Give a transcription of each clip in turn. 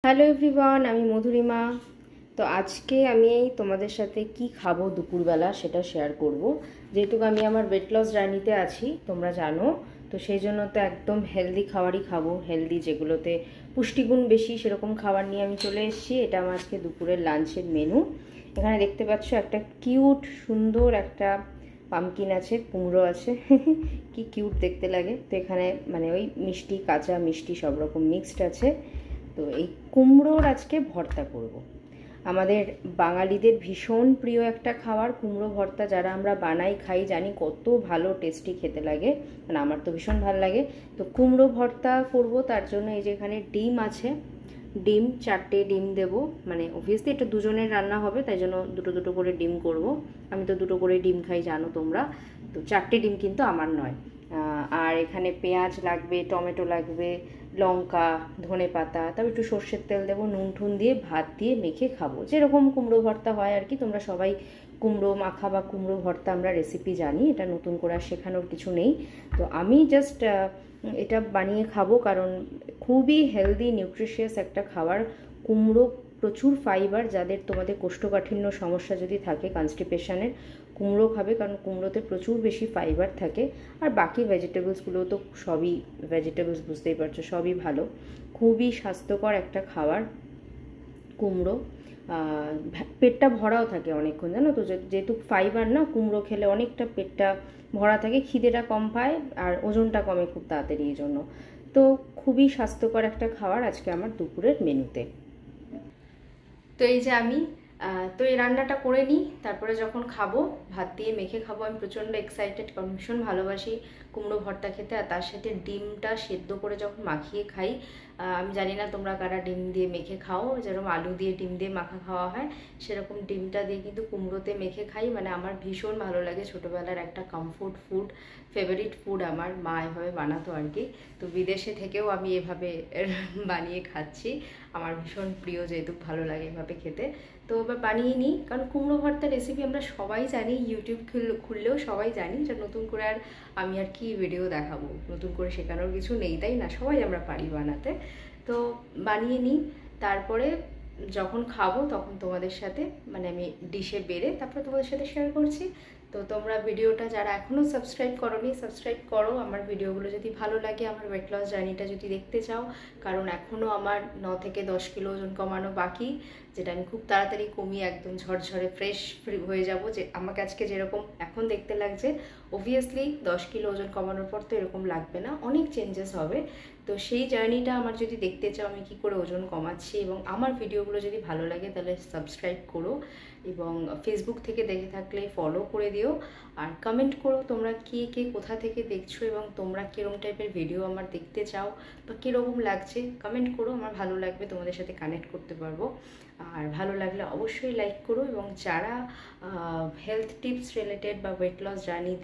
Hello everyone, আমি মধুরিমা। তো আজকে আমি তোমাদের সাথে কি খাবো দুপুরবেলা সেটা শেয়ার করব। যেহেতু আমি আমার ওয়েট লস জার্নিতে আছি তোমরা জানো, তো সেই জন্য তো একদম হেলদি খাবারই খাবো, হেলদি যেগুলোতে পুষ্টিগুণ বেশি সেরকম খাবার নিয়ে আমি চলে এসেছি। এটা আমার আজকে দুপুরের লাঞ্চের মেনু। এখানে দেখতে পাচ্ছ একটা কিউট সুন্দর একটা পামকিন আছে, কুমড়ো আছে কি কিউট দেখতে লাগে। তো এখানে মানে ওই মিষ্টি কাঁচা মিষ্টি সব রকম মিক্সড আছে। তো এই কুমড়োর আজকে ভর্তা করব। আমাদের বাঙালিদের ভীষণ প্রিয় একটা খাবার কুমড়ো ভর্তা। যারা আমরা বানাই খাই জানি কত ভালো টেস্টি খেতে লাগে, মানে আমার তো ভীষণ ভালো লাগে। তো কুমড়ো ভর্তা করব, তার জন্য এই যে এখানে ডিম আছে, ডিম 4টে ডিম দেব। মানে অবভিয়াসলি এটা দুজনের রান্না হবে, তাই জন্য দুটো দুটো করে ডিম করব। আমি তো দুটো করে ডিম খাই জানো তোমরা, তো 4টে ডিম কিন্তু আমার নয়। আর এখানে পেঁয়াজ লাগবে, টমেটো লাগবে, লঙ্কা, ধনে পাতা, তারপর একটু সর্ষের তেল দেবো, নুন ঠুন দিয়ে ভাত দিয়ে মেখে খাবো, যেরকম কুমড়ো ভর্তা হয় আর কি। তোমরা সবাই কুমড়ো মাখা বা কুমড়ো ভর্তা আমরা রেসিপি জানি, এটা নতুন করে আর শেখানোর কিছু নেই। তো আমি জাস্ট এটা বানিয়ে খাবো, কারণ খুবই হেলদি নিউট্রিশিয়াস একটা খাবার কুমড়ো। প্রচুর ফাইবার, যাদের তোমাদের কোষ্ঠকাঠিন্য সমস্যা যদি থাকে, কনস্টিপেশনের, কুমড়ো খাবে, কারণ কুমড়োতে প্রচুর বেশি ফাইবার থাকে। আর বাকি ভেজিটেবলসগুলো তো সবই ভেজিটেবলস, বুঝতেই পারছো, সবই ভালো। খুবই স্বাস্থ্যকর একটা খাবার কুমড়ো। পেটটা ভরাও থাকে অনেকক্ষণ, জানো তো, যেহেতু ফাইবার না, কুমড়ো খেলে অনেকটা পেটটা ভরা থাকে, খিদেটা কম পায় আর ওজনটা কমে খুব তাড়াতাড়ি, এই জন্য তো খুবই স্বাস্থ্যকর একটা খাবার আজকে আমার দুপুরের মেনুতে। তো এই যে আমি তো এই রান্নাটা করে নিই, তারপরে যখন খাবো ভাত দিয়ে মেখে খাবো। আমি প্রচণ্ড এক্সাইটেড, কারণ ভীষণ ভালোবাসি কুমড়ো ভর্তা খেতে। আর তার সাথে ডিমটা সেদ্ধ করে যখন মাখিয়ে খাই, আমি জানি না তোমরা কারা ডিম দিয়ে মেখে খাও, যেরকম আলু দিয়ে ডিম দিয়ে মাখা খাওয়া হয় সেরকম ডিমটা দিয়ে কিন্তু কুমড়োতে মেখে খাই। মানে আমার ভীষণ ভালো লাগে, ছোটোবেলার একটা কমফোর্ট ফুড, ফেভারিট ফুড আমার। মা এভাবে বানাতো আর কি। তো বিদেশে থেকেও আমি এভাবে বানিয়ে খাচ্ছি, আমার ভীষণ প্রিয়, যেহেতু ভালো লাগে এভাবে খেতে। তো এবার বানিয়ে নিই, কারণ কুমড়ো ভর্তার রেসিপি আমরা সবাই জানি, ইউটিউব খুললেও সবাই জানি, যে নতুন করে আর আমি আর কি ভিডিও দেখাবো, নতুন করে শেখানোর কিছু নেই, তাই না? সবাই আমরা পারি বানাতে। তো বানিয়ে নিই, তারপরে যখন খাবো তখন তোমাদের সাথে, মানে আমি ডিশে বেড়ে তারপরে তোমাদের সাথে শেয়ার করছি। তো তোমরা ভিডিওটা যারা এখনও সাবস্ক্রাইব করোনি, সাবস্ক্রাইব করো। আমার ভিডিওগুলো যদি ভালো লাগে, আমার ওয়েট লস জার্নিটা যদি দেখতে চাও, কারণ এখনও আমার 9 থেকে 10 কিলো ওজন কমানো বাকি, যেটা আমি খুব তাড়াতাড়ি কমিয়ে একদম ঝরঝরে ফ্রেশ হয়ে যাব। যে আমাকে আজকে যেরকম এখন দেখতে লাগছে, অবভিয়াসলি 10 কিলো ওজন কমানোর পর তো এরকম লাগবে না, অনেক চেঞ্জেস হবে। তো সেই জার্নিটা আমার যদি দেখতে চাও আমি কী করে ওজন কমাচ্ছি, এবং আমার ভিডিওগুলো যদি ভালো লাগে, তাহলে সাবস্ক্রাইব করো, এবং ফেসবুক থেকে দেখে থাকলে ফলো করে দিও। আর কমেন্ট করো তোমরা কে কে কোথা থেকে দেখছো, এবং তোমরা কীরকম টাইপের ভিডিও আমার দেখতে চাও বা কীরকম লাগছে, কমেন্ট করো, আমার ভালো লাগবে, তোমাদের সাথে কানেক্ট করতে পারবো। আর ভালো লাগলে অবশ্যই লাইক করো, এবং যারা হেলথ টিপস রিলেটেড বা ওয়েট লস জার্নি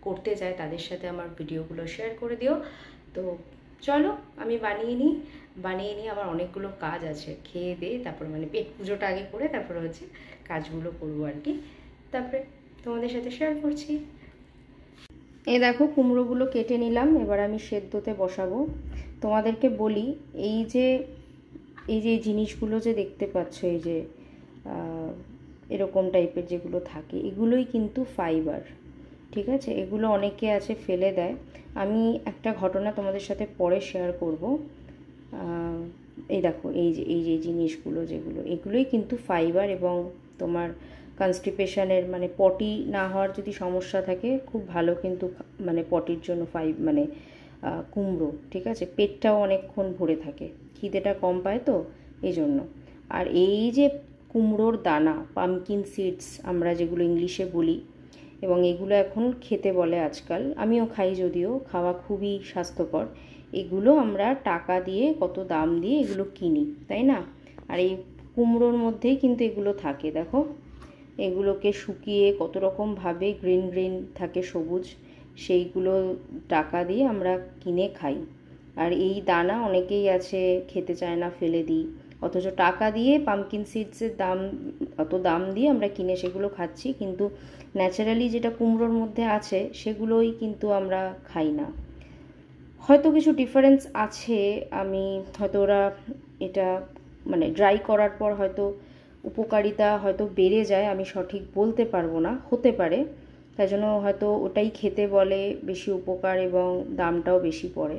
করতে চায় তাদের সাথে আমার ভিডিওগুলো শেয়ার করে দিও। তো চলো আমি বানিয়ে নিই, আমার অনেকগুলো কাজ আছে, খেয়ে দিয়ে তারপরে মানে পেট পুজোটা আগে করে তারপরে হচ্ছে কাজগুলো করবো আর কি, তারপরে তোমাদের সাথে শেয়ার করছি। এই দেখো কুমড়োগুলো কেটে নিলাম, এবার আমি সেদ্ধতে বসাবো। তোমাদেরকে বলি, এই যে জিনিসগুলো যে দেখতে পাচ্ছ, এই যে এরকম টাইপের যেগুলো থাকে, এগুলোই কিন্তু ফাইবার, ঠিক আছে? এগুলো অনেকে আছে ফেলে দেয়। আমি একটা ঘটনা তোমাদের সাথে পরে শেয়ার করব। এই দেখো এই যে জিনিসগুলো যেগুলো, এগুলোই কিন্তু ফাইবার, এবং তোমার কনস্টিপেশনের মানে পটি না হওয়ার যদি সমস্যা থাকে, খুব ভালো কিন্তু মানে পটির জন্য মানে কুমড়ো, ঠিক আছে? পেটটাও অনেকক্ষণ ভরে থাকে, খিদেটা কম পায় তো এই জন্য। আর এই যে কুমড়োর দানা, পামকিন সিডস আমরা যেগুলো ইংলিশে বলি, এবং এগুলো এখন খেতে বলে আজকাল, আমিও খাই, যদিও খাওয়া খুবই স্বাস্থ্যকর। এগুলো আমরা টাকা দিয়ে, কত দাম দিয়ে এগুলো কিনি, তাই না? আর এই কুমড়োর মধ্যেই কিন্তু এগুলো থাকে, দেখো এগুলোকে শুকিয়ে কত রকমভাবে গ্রিন গ্রিন থাকে, সবুজ, সেইগুলো টাকা দিয়ে আমরা কিনে খাই। আর এই দানা অনেকেই আছে খেতে চায় না, ফেলে দিই, অথচ টাকা দিয়ে পামকিন সিডসের অত দাম দিয়ে আমরা কিনে সেগুলো খাচ্ছি, কিন্তু ন্যাচারালি যেটা কুমড়োর মধ্যে আছে সেগুলোই কিন্তু আমরা খাই না। হয়তো কিছু ডিফারেন্স আছে, আমি হয়তো ওরা এটা মানে ড্রাই করার পর হয়তো উপকারিতা হয়তো বেড়ে যায়, আমি সঠিক বলতে পারবো না, হতে পারে। তাই জন্য হয়তো ওটাই খেতে বলে, বেশি উপকার এবং দামটাও বেশি পড়ে।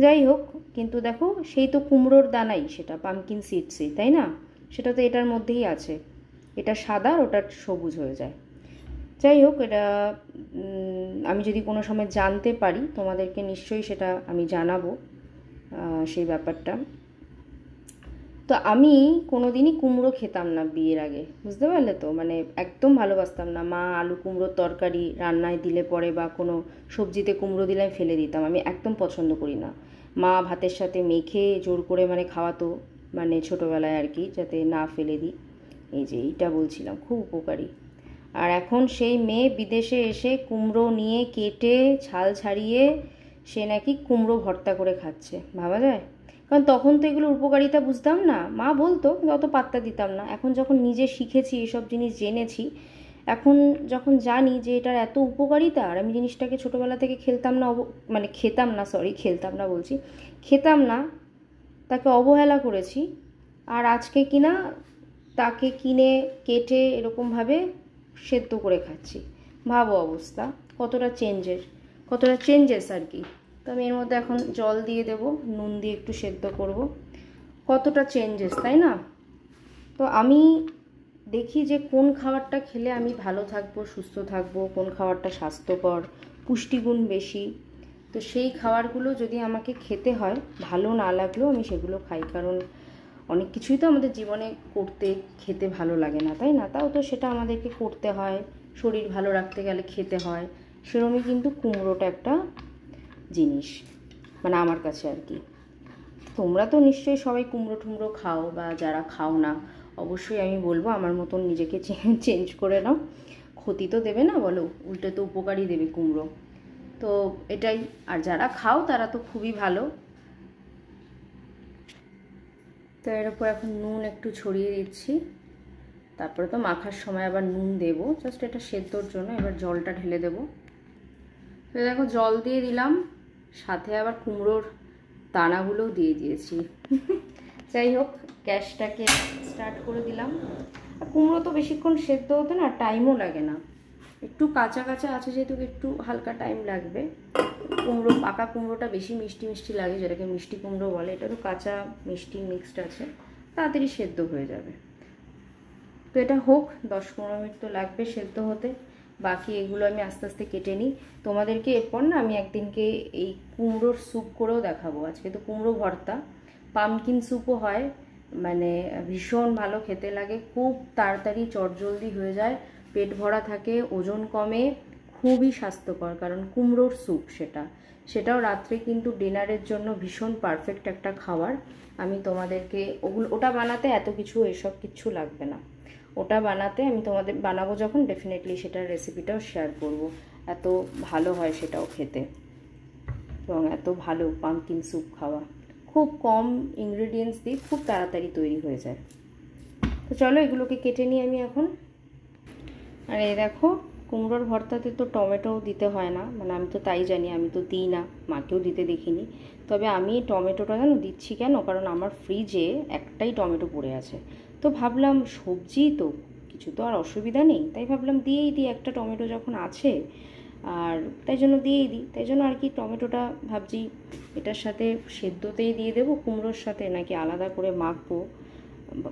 যাই হোক, কিন্তু দেখো সেই তো কুমড়োর দানাই, সেটা পামকিন সিডসই, তাই না? সেটা তো এটার মধ্যেই আছে, এটা সাদা আর ওটা সবুজ হয়ে যায়। যাই হোক, এটা আমি যদি কোনো সময় জানতে পারি তোমাদেরকে নিশ্চয়ই সেটা আমি জানাবো, সেই ব্যাপারটা। তো আমি কোনো দিনই কুমড়ো খেতাম না বিয়ের আগে, বুঝতে পারলে তো, মানে একদম ভালোবাসতাম না। মা আলু কুমড়োর তরকারি রান্নায় দিলে পরে বা কোনো সবজিতে কুমড়ো দিলে আমি ফেলে দিতাম, আমি একদম পছন্দ করি না। মা ভাতের সাথে মেখে জোর করে মানে খাওয়াতো, মানে ছোটোবেলায় আর কি, যাতে না ফেলে দিই। এই যে এইটা বলছিলাম, খুব উপকারী। আর এখন সেই মেয়ে বিদেশে এসে কুমড়ো নিয়ে কেটে ছাল ছাড়িয়ে সে নাকি কুমড়ো ভর্তা করে খাচ্ছে, ভাবা যায়? কারণ তখন তো এগুলোর উপকারিতা বুঝতাম না, মা বলতো কিন্তু অত পাত্তা দিতাম না। এখন যখন নিজে শিখেছি, এসব জিনিস জেনেছি, এখন যখন জানি যে এটার এত উপকারিতা, আর আমি জিনিসটাকে ছোটোবেলা থেকে খেলতাম না, মানে খেতাম না, সরি খেলতাম না বলছি, খেতাম না, তাকে অবহেলা করেছি। আর আজকে কিনা তাকে কিনে কেটে এরকমভাবে সেদ্ধ করে খাচ্ছি। ভাবো অবস্থা, কতটা চেঞ্জেস আর কি। তো আমি এর মধ্যে এখন জল দিয়ে দেব, নুন দিয়ে একটু সেদ্ধ করব, কতটা চেঞ্জেস, তাই না? তো আমি দেখি যে কোন খাবারটা খেলে আমি ভালো থাকবো, সুস্থ থাকবো, কোন খাবারটা স্বাস্থ্যকর, পুষ্টিগুণ বেশি। তো সেই খাবারগুলো যদি আমাকে খেতে হয়, ভালো না লাগলেও আমি সেগুলো খাই। কারণ অনেক কিছুই তো আমাদের জীবনে করতে খেতে ভালো লাগে না, তাই না? তাও তো সেটা আমাদেরকে করতে হয়, শরীর ভালো রাখতে গেলে খেতে হয়। সেরকমই কিন্তু কুমড়োটা একটা জিনিস, মানে আমার কাছে আর কি। তোমরা তো নিশ্চয়ই সবাই কুমড়ো টুমড়ো খাও, বা যারা খাও না অবশ্যই আমি বলবো আমার মতন নিজেকে চেঞ্জ করে নাও। ক্ষতি তো দেবে না বলো, উল্টে তো উপকারই দেবে কুমড়ো। তো এটাই, আর যারা খাও তারা তো খুবই ভালো। তো এর উপর এখন নুন একটু ছড়িয়ে দিচ্ছি, তারপরে তো মাখার সময় আবার নুন দেবো, জাস্ট এটা সেদ্ধর জন্য। এবার জলটা ঢেলে দেবো। তো দেখো জল দিয়ে দিলাম, সাথে আবার কুমড়োর দানাগুলোও দিয়ে দিয়েছি। যাই হোক, গ্যাসটাকে স্টার্ট করে দিলাম। আর কুমড়ো তো বেশিক্ষণ সেদ্ধ হতে না টাইমও লাগে না, একটু কাঁচা কাঁচা আছে যেহেতু একটু হালকা টাইম লাগবে। কুমড়ো, পাকা কুমড়োটা বেশি মিষ্টি মিষ্টি লাগে, যেটাকে মিষ্টি কুমড়ো বলে, এটা তো কাঁচা মিষ্টি মিক্সড আছে, তাড়াতাড়ি সেদ্ধ হয়ে যাবে। তো এটা হোক, 10-15 মিনিট তো লাগবে সেদ্ধ হতে। বাকি এগুলো আমি আস্তে আস্তে কেটে নিই। তোমাদেরকে এরপর না আমি একদিনকে এই কুমড়োর স্যুপ করেও দেখাবো। আজকে তো কুমড়ো ভর্তা, পামকিন স্যুপও হয়, মানে ভীষণ ভালো খেতে লাগে, খুব তাড়াতাড়ি চটজলদি হয়ে যায়, পেট ভরা থাকে, ওজন কমে, খুবই স্বাস্থ্যকর। কারণ কুমড়োর স্যুপ, সেটাও রাত্রে কিন্তু ডিনারের জন্য ভীষণ পারফেক্ট একটা খাবার। আমি তোমাদেরকে ওটা বানাতে এত কিছু এসব কিছু লাগবে না। ওটা বানাতে আমি তোমাদের বানাবো যখন, ডেফিনেটলি সেটার রেসিপিটাও শেয়ার করব। এত ভালো হয় সেটাও খেতে, এবং এত ভালো পামকিন স্যুপ খাওয়া, খুব কম ইনগ্রেডিয়েন্টস দিয়ে খুব তাড়াতাড়ি তৈরি হয়ে যায়। তো চলো এগুলোকে কেটে নিই আমি এখন। আর এই দেখো, কুমড়োর ভর্তাতে তো টমেটোও দিতে হয় না, মানে আমি তো তাই জানি, আমি তো দিই না, মাকেও দিতে দেখিনি। তবে আমি টমেটোটা জানো দিচ্ছি কেন, কারণ আমার ফ্রিজে একটাই টমেটো পড়ে আছে। তো ভাবলাম সবজি তো কিছু তো আর অসুবিধা নেই, তাই ভাবলাম দিয়েই দিই, একটা টমেটো যখন আছে, আর তাই জন্য দিয়েই দিই। তাই জন্য আর কি টমেটোটা ভাবছি এটার সাথে সেদ্ধতেই দিয়ে দেবো কুমড়োর সাথে, নাকি আলাদা করে মাখবো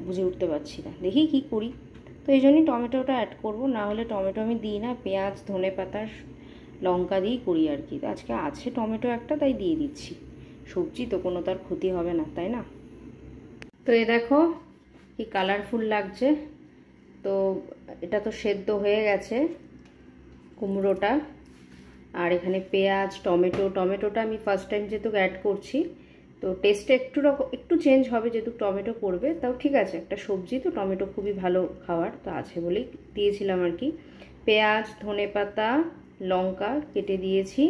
বুঝে উঠতে পারছি না, দেখি কি করি। তো এই জন্যই টমেটোটা অ্যাড করবো, না হলে টমেটো আমি দিই না, পেঁয়াজ ধনেপাতা লঙ্কা দিয়েই করি আর কি। আজকে আছে টমেটো একটা, তাই দিয়ে দিচ্ছি। সবজি তো কোনো তার ক্ষতি হবে না, তাই না? তো এ দেখো কি কালারফুল লাগছে। তো এটা তো সেদ্ধ হয়ে গেছে কুমড়োটা। আর এখানে পেঁয়াজ, টমেটোটা আমি ফার্স্ট টাইম যেহেতু অ্যাড করছি, তো টেস্টটা একটু চেঞ্জ হবে যেহেতু টমেটো পড়বে, তাও ঠিক আছে, একটা সবজি তো টমেটো খুবই ভালো খাবার, তো আছে বলেই দিয়েছিলাম আর কি। পেঁয়াজ, ধনেপাতা, লঙ্কা কেটে দিয়েছি।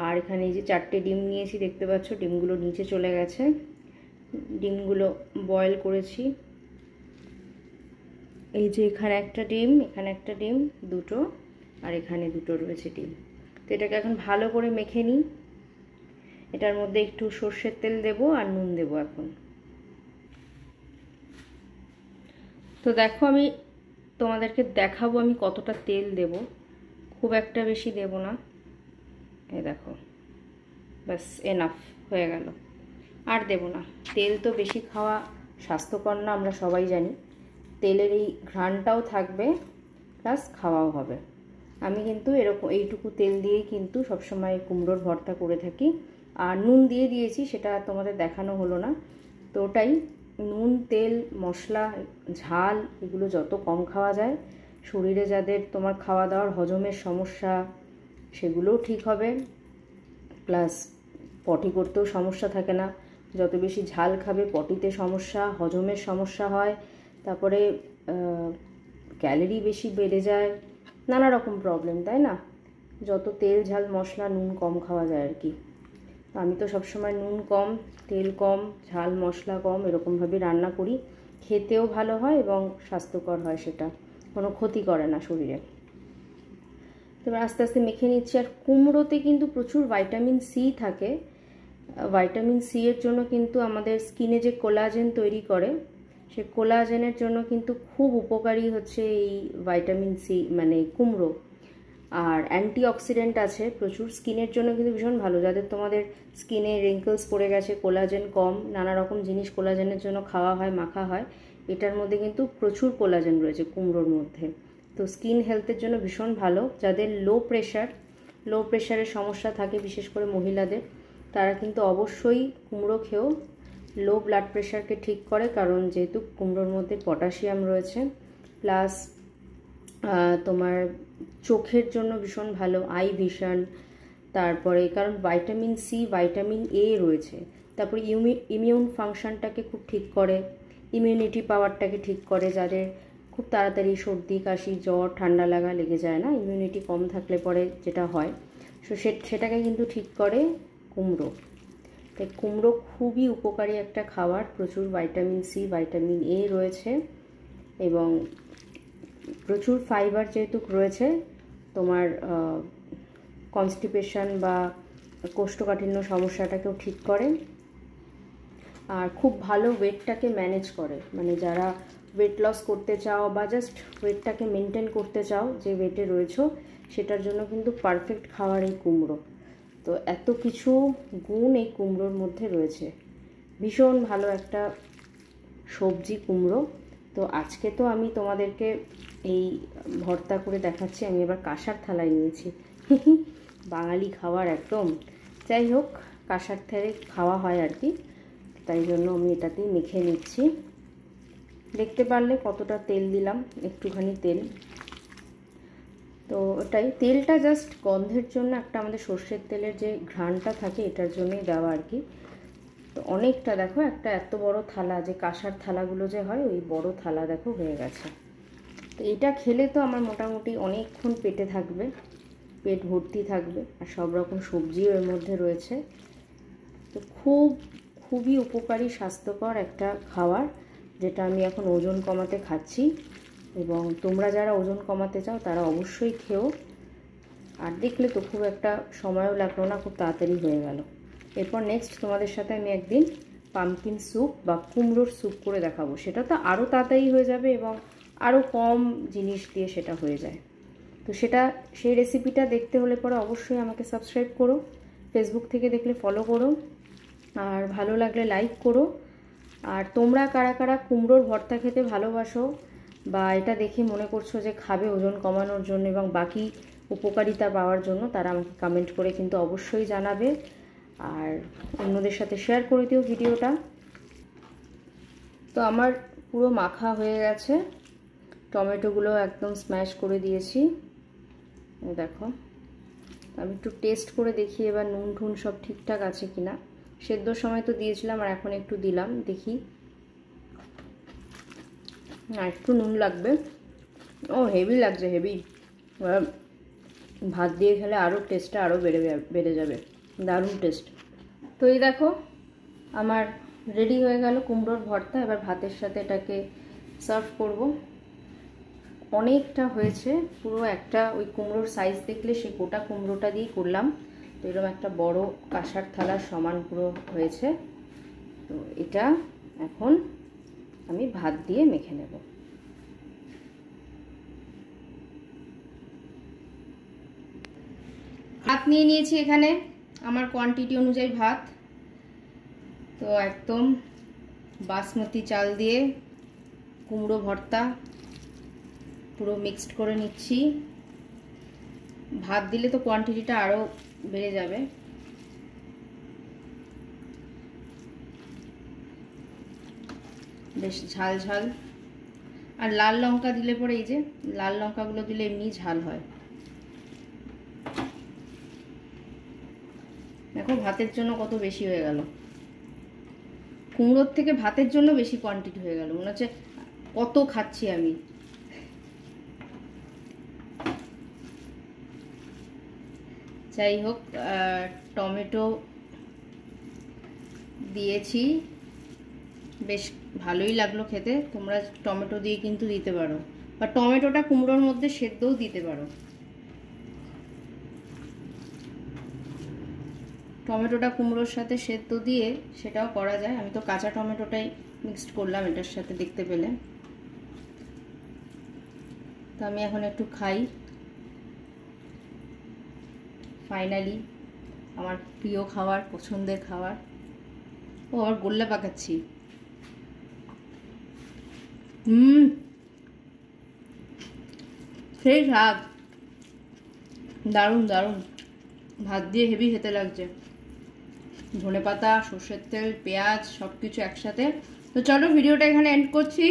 আর এখানে এই যে 4টে ডিম নিয়েছি, দেখতে পাচ্ছ ডিমগুলো নিচে চলে গেছে, ডিমগুলো বয়েল করেছি। এই যে এখানে একটা ডিম, এখানে একটা ডিম, দুটো, আর এখানে দুটো রয়েছে ডিম। তো এটাকে এখন ভালো করে মেখে নিই। এটার মধ্যে একটু সর্ষের তেল দেবো আর নুন দেবো এখন। তো দেখো আমি তোমাদেরকে দেখাবো আমি কতটা তেল দেব, খুব একটা বেশি দেব না, এই দেখো ব্যাস এনাফ হয়ে গেল, আর দেব না। তেল তো বেশি খাওয়া স্বাস্থ্যকর না, আমরা সবাই জানি। তেলের এই ঘ্রাণটাও থাকবে প্লাস খাওয়াও হবে। আমি কিন্তু এরকম এইটুকু তেল দিয়েই কিন্তু সবসময় কুমড়োর ভর্তা করে থাকি। আর নুন দিয়ে দিয়েছি, সেটা তোমাদের দেখানো হলো না। তো ওটাই, নুন, তেল, মশলা, ঝাল এগুলো যত কম খাওয়া যায়, শরীরে যাদের তোমার খাওয়া দাওয়ার হজমের সমস্যা সেগুলোও ঠিক হবে, প্লাস পটি করতেও সমস্যা থাকে না। যত বেশি ঝাল খাবে পটিতে সমস্যা, হজমের সমস্যা হয়, তারপরে ক্যালোরি বেশি বেড়ে যায়, নানা রকম প্রবলেম, তাই না? যত তেল ঝাল মশলা নুন কম খাওয়া যায় আর কি। আমি তো সবসময় নুন কম, তেল কম, ঝাল মশলা কম এরকমভাবে রান্না করি, খেতেও ভালো হয় এবং স্বাস্থ্যকর হয়, সেটা কোনো ক্ষতি করে না শরীরে। এবার আস্তে আস্তে মেখে নিচ্ছি। আর কুমড়োতে কিন্তু প্রচুর ভাইটামিন সি থাকে। ভাইটামিন সি এর জন্য কিন্তু আমাদের স্কিনে যে কোলাজেন তৈরি করে, সে কোলাজেনের জন্য কিন্তু খুব উপকারী হচ্ছে এই ভাইটামিন সি, মানে কুমড়ো। আর অ্যান্টিঅক্সিডেন্ট আছে প্রচুর, স্কিনের জন্য কিন্তু ভীষণ ভালো। যাদের তোমাদের স্কিনে রিঙ্কলস পড়ে গেছে, কোলাজেন কম, নানা রকম জিনিস কোলাজেনের জন্য খাওয়া হয়, মাখা হয়, এটার মধ্যে কিন্তু প্রচুর কোলাজেন রয়েছে কুমড়োর মধ্যে। তো স্কিন হেলথের জন্য ভীষণ ভালো। যাদের লো প্রেশারের সমস্যা থাকে, বিশেষ করে মহিলাদের, তারা কিন্তু অবশ্যই কুমড়ো খেয়েও লো ব্লাড প্রেশারকে ঠিক করে, কারণ যেহেতু কুমড়োর মধ্যে পটাশিয়াম রয়েছে, প্লাস তোমার চোখের জন্য ভীষণ ভালো, আই ভিশন। তারপরে কারণ ভাইটামিন সি, ভাইটামিন এ রয়েছে, তারপরে ইমিউন ফাংশনটাকে খুব ঠিক করে, ইমিউনিটি পাওয়ারটাকে ঠিক করে। যাদের খুব তাড়াতাড়ি সর্দি কাশি জ্বর ঠান্ডা লাগা লেগে যায় না, ইমিউনিটি কম থাকলে পরে যেটা হয়, সো সেটাকে কিন্তু ঠিক করে কুমড়ো। তাই কুমড়ো খুবই উপকারী একটা খাবার, প্রচুর ভাইটামিন সি, ভাইটামিন এ রয়েছে এবং প্রচুর ফাইবার যেহেতু রয়েছে, তোমার কনস্টিপেশন বা কোষ্ঠকাঠিন্য সমস্যাটাকেও ঠিক করে। আর খুব ভালো ওয়েটটাকে ম্যানেজ করে, মানে যারা ওয়েট লস করতে চাও বা জাস্ট ওয়েটটাকে মেনটেন করতে চাও, যে ওয়েটে রয়েছো, সেটার জন্য কিন্তু পারফেক্ট খাবার এই কুমড়ো। তো এত কিছু গুণ এই কুমড়োর মধ্যে রয়েছে, ভীষণ ভালো একটা সবজি কুমড়ো। তো আজকে তো আমি তোমাদেরকে এই ভর্তা করে দেখাচ্ছি, আমি এবার কাঁসার থালায় নিয়েছি বাঙালি খাবার একদম। যাই হোক, কাঁসার থালায় খাওয়া হয় আর কি, তাই জন্য আমি এটাতেই মেখে নিচ্ছি। দেখতে পারলে কতটা তেল দিলাম, একটুখানি তেল। তো ওটাই, তেলটা জাস্ট গন্ধের জন্য, একটা আমাদের সর্ষের তেলের যে ঘ্রাণটা থাকে এটার জন্যই দেওয়া আর কি। তো অনেকটা দেখো, একটা এত বড় থালা, যে কাঁসার থালাগুলো যে হয়, ওই বড় থালা দেখো হয়ে গেছে। তো এটা খেলে তো আমার মোটামুটি অনেকক্ষণ পেটে থাকবে, পেট ভর্তি থাকবে, আর সব রকম সবজিও এর মধ্যে রয়েছে। তো খুবই উপকারী স্বাস্থ্যকর একটা খাবার, যেটা আমি এখন ওজন কমাতে খাচ্ছি। এবং তোমরা যারা ওজন কমাতে চাও তারা অবশ্যই খেও। আর দেখলে তো খুব একটা সময়ও লাগলো না, খুব তাড়াতাড়ি হয়ে গেল। এরপর নেক্সট তোমাদের সাথে আমি একদিন পামকিন স্যুপ বা কুমড়োর স্যুপ করে দেখাবো, সেটা তো আরও তাড়াতাড়ি হয়ে যাবে এবং আরও কম জিনিস দিয়ে সেটা হয়ে যায়। তো সেই রেসিপিটা দেখতে হলে পরে অবশ্যই আমাকে সাবস্ক্রাইব করো, ফেসবুক থেকে দেখলে ফলো করো, আর ভালো লাগলে লাইক করো। আর তোমরা কারা কারা কুমড়োর ভর্তা খেতে ভালোবাসো বা এটা দেখে মনে করছো যে খাবে ওজন কমানোর জন্য এবং বাকি উপকারিতা পাওয়ার জন্য, তারা আমাকে কমেন্ট করে কিন্তু অবশ্যই জানাবে, আর অন্যদের সাথে শেয়ার করে দিও ভিডিওটা। তো আমার পুরো মাখা হয়ে গেছে, টমেটোগুলো একদম স্ম্যাশ করে দিয়েছি, দেখো। আমি একটু টেস্ট করে দেখি এবার নুন ঠুন সব ঠিকঠাক আছে কিনা। সেদ্ধর সময় তো দিয়েছিলাম, আর এখন একটু দিলাম, দেখি। একটু নুন লাগবে। ও হেভি লাগছে, হেভি। ভাত দিয়ে খেলে আরও টেস্টটা আরও বেড়ে যাবে, দারুণ টেস্ট। তো এই দেখো আমার রেডি হয়ে গেল কুমড়োর ভর্তা। এবার ভাতের সাথে এটাকে সার্ভ করব। অনেকটা হয়েছে, পুরো একটা ওই কুমড়োর সাইজ দেখলে সে গোটা কুমড়োটা দিয়েই করলাম। তো এরকম একটা বড় কাঁসার থালার সমান পুরো হয়েছে। তো এটা এখন আমি ভাত দিয়ে মেখে নেব। নিয়ে নিয়েছি এখানে আমার কোয়ান্টিটি অনুযায়ী ভাত। তো একদম বাসমতি চাল দিয়ে কুমড়ো ভর্তা পুরো মিক্সড করে নিচ্ছি। ভাত দিলে তো কোয়ান্টিটিটা আরও বেড়ে যাবে। বেশ ঝাল ঝাল, আর লাল লঙ্কা দিলে পরে, এই যে লাল লঙ্কাগুলো দিলে এমনি ঝাল হয়। দেখো ভাতের জন্য কত বেশি হয়ে গেল, কুমড়োর থেকে ভাতের জন্য বেশি কোয়ান্টিটি হয়ে গেল, মনে হচ্ছে কত খাচ্ছি আমি। যাই হোক, টমেটো দিয়েছি, বেশ ভালোই লাগলো খেতে। তোমরা টমেটো দিয়ে কিন্তু দিতে পারো, বা টমেটোটা কুমড়োর মধ্যে সেদ্ধও দিতে পারো। টমেটোটা কুমড়োর সাথে সেদ্ধ দিয়ে সেটাও করা যায়। আমি তো কাঁচা টমেটোটাই মিক্সড করলাম এটার সাথে, দেখতে পেলে। তো আমি এখন একটু খাই। ফাইনালি আমার প্রিয় খাবার, পছন্দের খাবার। ও আবার গোল্লা পাকাচ্ছি। সেই স্বাদ, দারুণ দারুণ। ভাত দিয়ে হেভি খেতে লাগছে। ধনেপাতা, সর্ষের তেল, পেঁয়াজ সব কিছু একসাথে। তো চলো ভিডিওটা এখানে এন্ড করছি।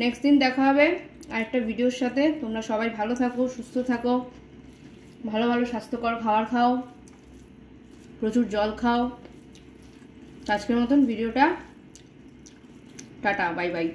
নেক্সট দিন দেখা হবে আরেকটা ভিডিওর সাথে। তোমরা সবাই ভালো থাকো, সুস্থ থাকো, ভালো ভালো স্বাস্থ্যকর খাবার খাও, প্রচুর জল খাও। আজকের মতন ভিডিওটা টাটা, বাই বাই।